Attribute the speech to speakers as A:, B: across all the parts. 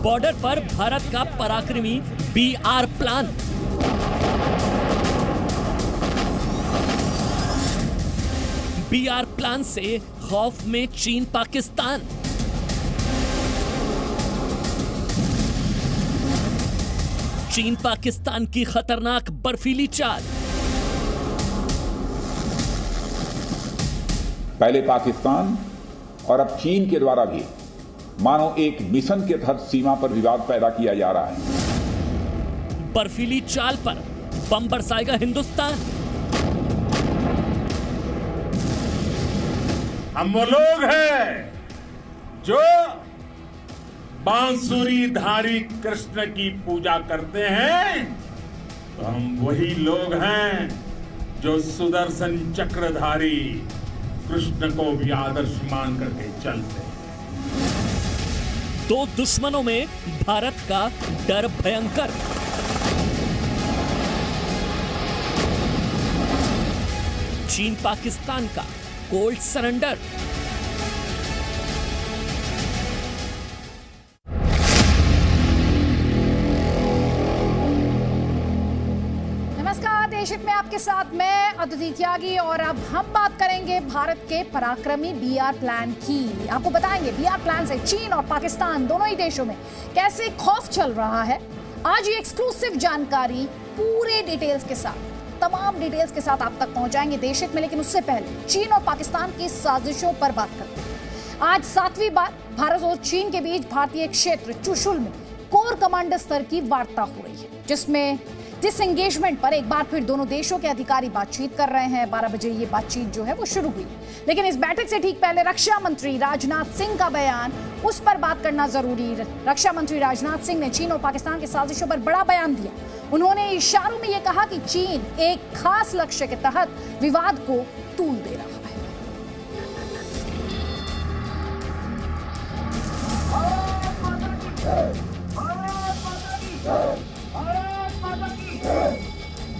A: Border पर भारत का पराक्रमी BR प्लान। BR प्लान से खौफ में चीन पाकिस्तान। चीन पाकिस्तान की खतरनाक बर्फीली चाल।
B: पहले पाकिस्तान और अब चीन के द्वारा भी मानो एक मिशन के तहत सीमा पर विवाद पैदा किया जा रहा है।
A: बर्फीली चाल पर बम बरसाएगा हिंदुस्तान।
C: हम वो लोग हैं जो बांसुरीधारी कृष्ण की पूजा करते हैं, तो हम वही लोग हैं जो सुदर्शन चक्रधारी कृष्ण को भी आदर्श मान करके चलते हैं।
A: दो दुश्मनों में भारत का डर भयंकर। चीन पाकिस्तान का कोल्ड सरेंडर।
D: नमस्कार, देशहित में आपके साथ मैं अदिति त्यागी और अब हम बात करेंगे भारत के पराक्रमी BR प्लान की। आपको बताएंगे BR प्लान से चीन और पाकिस्तान दोनों ही देशों में कैसे खौफ चल रहा है। आज ये एक्सक्लूसिव जानकारी पूरे डिटेल्स के साथ, तमाम डिटेल्स के साथ आप तक पहुंचाएंगे देशहित में। लेकिन उससे पहले चीन और पाकिस्तान की साजिशों पर बात करते हैं। आज 7वीं बार भारत और चीन के बीच भारतीय क्षेत्र चुशुल में कोर कमांडर स्तर की वार्ता हो रही है, जिसमें डिसएंगेजमेंट पर एक बार फिर दोनों देशों के अधिकारी बातचीत कर रहे हैं। 12 बजे ये बातचीत जो है वो शुरू हुई, लेकिन इस बैठक से ठीक पहले रक्षा मंत्री राजनाथ सिंह का बयान, उस पर बात करना जरूरी। रक्षा मंत्री राजनाथ सिंह ने चीन और पाकिस्तान की साजिशों पर बड़ा बयान दिया। उन्होंने इशारों में यह कहा कि चीन एक खास लक्ष्य के तहत विवाद को तूल दे रहा है।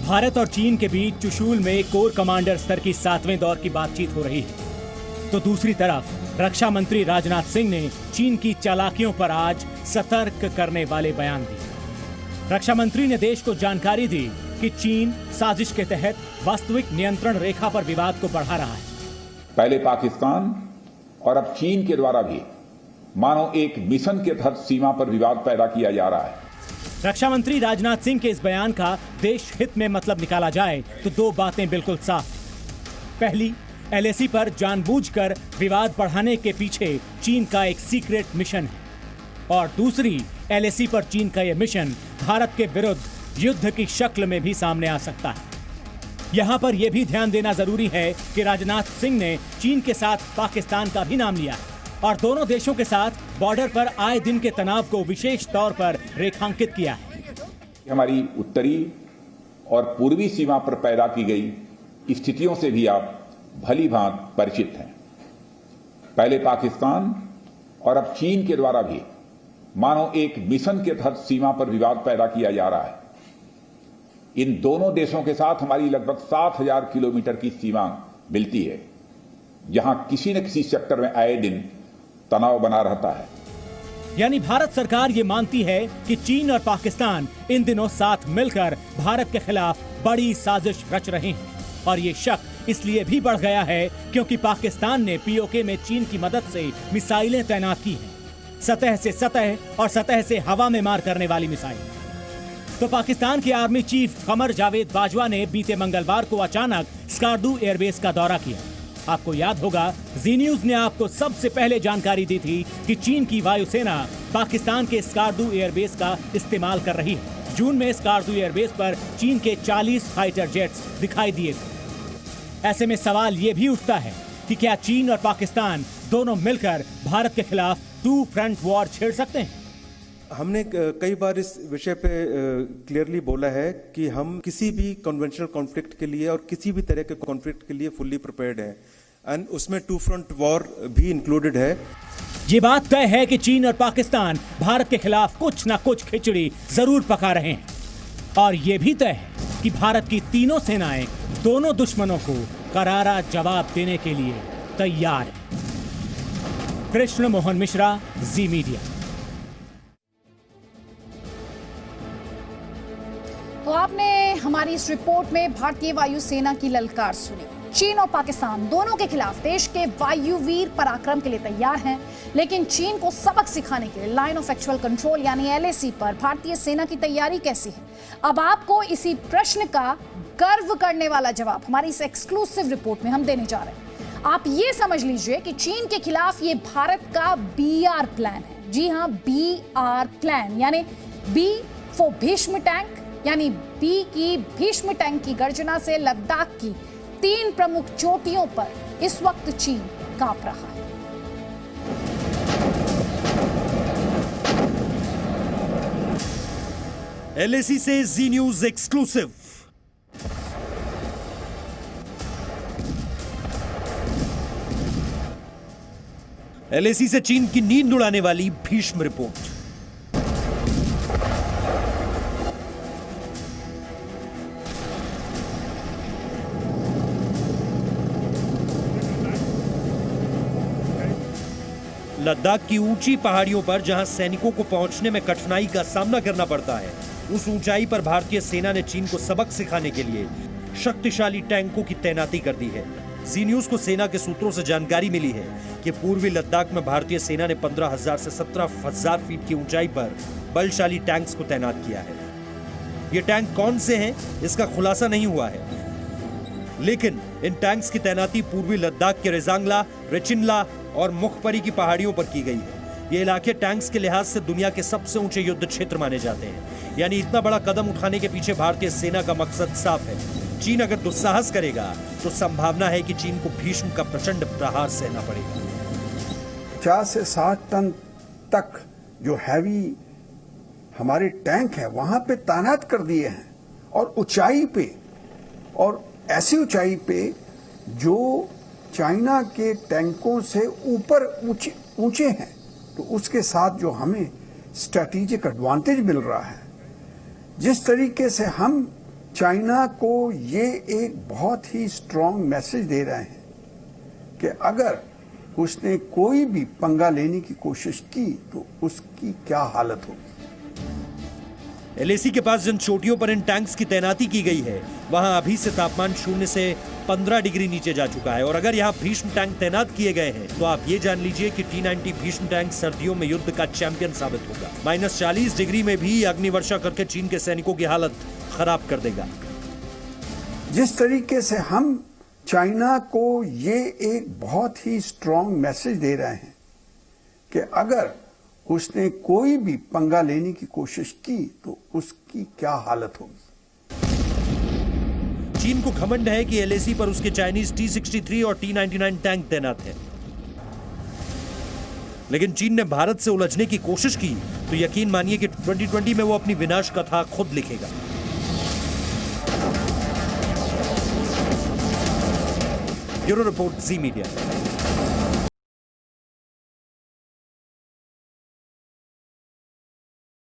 E: भारत और चीन के बीच चुशूल में कोर कमांडर स्तर की 7वें दौर की बातचीत हो रही है, तो दूसरी तरफ रक्षा मंत्री राजनाथ सिंह ने चीन की चालाकियों पर आज सतर्क करने वाले बयान दिए। रक्षा मंत्री ने देश को जानकारी दी कि चीन साजिश के तहत वास्तविक नियंत्रण रेखा पर विवाद को बढ़ा रहा है।
B: पहले पाकिस्तान और अब चीन के द्वारा भी मानो एक मिशन के तहत सीमा पर विवाद पैदा किया जा रहा है।
E: रक्षा मंत्री राजनाथ सिंह के इस बयान का देश हित में मतलब निकाला जाए तो दो बातें बिल्कुल साफ। पहली, LAC पर जानबूझकर विवाद बढ़ाने के पीछे चीन का एक सीक्रेट मिशन है, और दूसरी, LAC पर चीन का यह मिशन भारत के विरुद्ध युद्ध की शक्ल में भी सामने आ सकता है। यहाँ पर यह भी ध्यान देना जरूरी है कि राजनाथ सिंह ने चीन के साथ पाकिस्तान का भी नाम लिया है और दोनों देशों के साथ बॉर्डर पर आए दिन के तनाव को विशेष तौर पर रेखांकित किया है।
B: हमारी उत्तरी और पूर्वी सीमा पर पैदा की गई स्थितियों से भी आप भली भांति परिचित हैं। पहले पाकिस्तान और अब चीन के द्वारा भी मानो एक मिशन के तहत सीमा पर विवाद पैदा किया जा रहा है। इन दोनों देशों के साथ हमारी लगभग 7,000 किलोमीटर की सीमा मिलती है, जहां किसी न किसी सेक्टर में आए दिन तनाव बना रहता है।
E: यानी भारत सरकार ये मानती है कि चीन और पाकिस्तान इन दिनों साथ मिलकर भारत के खिलाफ बड़ी साजिश रच रहे हैं, और ये शक इसलिए भी बढ़ गया है क्योंकि पाकिस्तान ने POK में चीन की मदद से मिसाइलें तैनात की हैं, सतह से सतह और सतह से हवा में मार करने वाली मिसाइल। तो पाकिस्तान के आर्मी चीफ कमर जावेद बाजवा ने बीते मंगलवार को अचानक स्कार्दू एयरबेस का दौरा किया। आपको याद होगा, जी न्यूज ने आपको सबसे पहले जानकारी दी थी कि चीन की वायुसेना पाकिस्तान के स्कार्दू एयरबेस का इस्तेमाल कर रही है। जून में स्कार्दू एयरबेस पर चीन के 40 फाइटर जेट्स दिखाई दिए थे। ऐसे में सवाल ये भी उठता है कि क्या चीन और पाकिस्तान दोनों मिलकर भारत के खिलाफ 2 फ्रंट वॉर छेड़ सकते हैं?
F: हमने कई बार इस विषय पे क्लियरली बोला है कि हम किसी भी कन्वेंशनल कॉन्फ्लिक्ट के लिए और किसी भी तरह के कॉन्फ्लिक्ट के लिए फुल्ली प्रिपेयर्ड हैं, एंड उसमें 2 फ्रंट वॉर भी इंक्लूडेड है।
E: ये बात तय है कि चीन और पाकिस्तान भारत के खिलाफ कुछ न कुछ खिचड़ी जरूर पका रहे हैं, और ये भी तय है कि भारत की तीनों सेनाएं दोनों दुश्मनों को करारा जवाब देने के लिए तैयार है। कृष्ण मोहन मिश्रा, जी मीडिया।
D: हमारी इस रिपोर्ट में भारतीय वायुसेना की ललकार सुनी। चीन और पाकिस्तान दोनों के खिलाफ देश के वायुवीर पराक्रम के लिए तैयार हैं, लेकिन चीन को सबक सिखाने के लिए लाइन ऑफ एक्चुअल कंट्रोल यानी LAC पर भारतीय सेना की तैयारी कैसी है? अब आपको इसी प्रश्न का गर्व करने वाला जवाब हमारी इस एक्सक्लूसिव रिपोर्ट में हम देने जा रहे हैं। आप ये समझ लीजिए कि चीन के खिलाफ ये भारत का BR प्लान है। जी हां, BR प्लान यानी B फॉर भीष्म टैंक, यानी B की भीष्म टैंक की गर्जना से लद्दाख की 3 प्रमुख चोटियों पर इस वक्त चीन कांप रहा है।
G: LAC से जी न्यूज एक्सक्लूसिव। LAC से चीन की नींद उड़ाने वाली भीष्म रिपोर्ट। लद्दाख की ऊंची पहाड़ियों पर जहां सैनिकों को पहुंचने में कठिनाई का सामना करना पड़ता है, उस ऊंचाई पर भारतीय सेना ने चीन को सबक सिखाने के लिए शक्तिशाली टैंकों की तैनाती कर दी है। जी न्यूज को सेना के सूत्रों से जानकारी मिली है कि पूर्वी लद्दाख में भारतीय सेना ने 15,000 से 17,000 फीट की ऊंचाई पर बलशाली टैंक्स को तैनात किया है। ये टैंक कौन से हैं, इसका खुलासा नहीं हुआ है, लेकिन इन टैंक्स की तैनाती पूर्वी लद्दाख के रेजांगला, रेचिनला और मुखपरी की पहाड़ियों पर की गई है। ये इलाके टैंक्स के लिहाज से दुनिया के सबसे ऊंचे युद्ध क्षेत्र माने जाते हैं। यानी इतना बड़ा कदम उठाने के पीछे भारतीय सेना का मकसद साफ है। चीन अगर दुस्साहस करेगा तो संभावना है कि चीन को भीष्म का प्रचंड प्रहार सहना पड़ेगा।
H: 50 से 60 टन तक जो हैवी हमारे टैंक है वहां पे तैनात कर दिए हैं, और ऊंचाई पे, और ऐसी ऊंचाई पे जो चाइना के टैंकों से ऊपर ऊंचे हैं। तो उसके साथ जो हमें स्ट्रैटेजिक एडवांटेज मिल रहा है, जिस तरीके से हम चाइना को ये एक बहुत ही स्ट्रांग मैसेज दे रहे हैं कि अगर उसने कोई भी पंगा लेने की कोशिश की तो उसकी क्या हालत होगी।
G: LAC के पास जिन चोटियों पर इन टैंक्स की तैनाती की गई है, वहां अभी से तापमान 0 से 15 डिग्री नीचे जा चुका है। और अगर यहां भीष्म टैंक तैनात किए गए हैं तो आप ये जान लीजिए कि T-90 भीष्म टैंक सर्दियों में युद्ध का चैंपियन साबित होगा। -40 डिग्री में भी अग्निवर्षा करके चीन के सैनिकों की हालत खराब कर देगा।
H: जिस तरीके से हम चाइना को ये एक बहुत ही स्ट्रांग मैसेज दे रहे हैं कि अगर उसने कोई भी पंगा लेने की कोशिश की तो उसकी क्या हालत होगी।
G: चीन को घमंड है कि LAC पर उसके चाइनीज T-63 और T-99 टैंक तैनात हैं। लेकिन चीन ने भारत से उलझने की कोशिश की तो यकीन मानिए कि 2020 में वो अपनी विनाश कथा खुद लिखेगा। ब्यूरो रिपोर्ट, जी मीडिया।